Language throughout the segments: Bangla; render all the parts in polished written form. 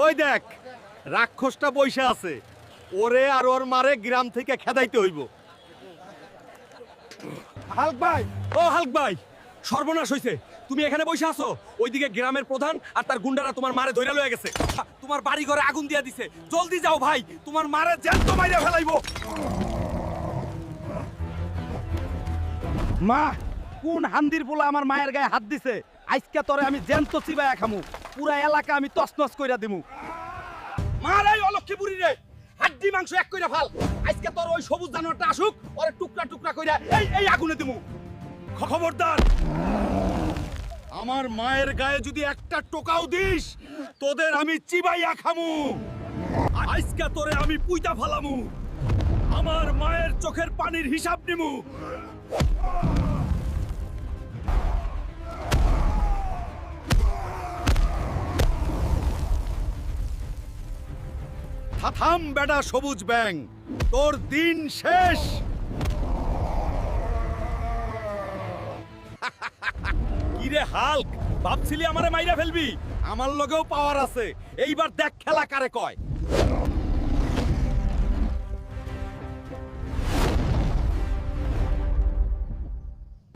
ওই দেখ রাক্ষসটা বইসা আছে, ওরে আর ওর মারে গ্রাম থেকে খেদাইতে হইব। হাল্ক ভাই, ও হাল্ক ভাই, সর্বনাশ হইছে। তুমি এখানে বসে আছো, ওইদিকে গ্রামের প্রধান আর তার গুন্ডারা তোমার মারে ধইরা লয়ে গেছে। তোমার বাড়ি ঘরে আগুন দিয়া দিছে। জলদি যাও ভাই, তোমার মারে জ্যান্ত মাইরা ফেলাইবো। মা কোন হান্দির পোলা আমার মায়ের গায়ে হাত দিছে? আজকে তোরে আমি জ্যান্ত চিবায়া খামু, পুরা এলাকা আমি তছনছ কইরা দিমু। মার এই অলক্ষী বুড়ি রে, হাড্ডি মাংস এক কইরা ফাল। আজকে তোর ওই সবুজ জানোয়ারটা আসুক, ওরে টুকরা টুকরা কইরা এই এই আগুনে দিমু। খবরদার, আমার মায়ের গায়ে যদি একটা টোকাও দিস, তোদের আমি চিবাইয়া খামু। আজকে তোরে আমি পুইতা ফালামু, আমার মায়ের চোখের পানির হিসাব নিমু। থাম বেটা সবুজ ব্যাং, তোর দিন শেষ। কিরে হাল্ক, ভাবছিলি আমারে মাইরা ফেলবি? আমার লগেও পাওয়ার আছে, এইবার দেখ খেলা কারে কয়।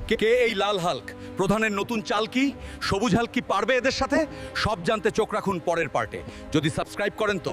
কে এই লাল হাল্ক? প্রধানের নতুন চাল কি? সবুজ হাল্ক কি পারবে এদের সাথে? সব জানতে চোখ রাখুন পরের পার্টে। যদি সাবস্ক্রাইব করেন তো।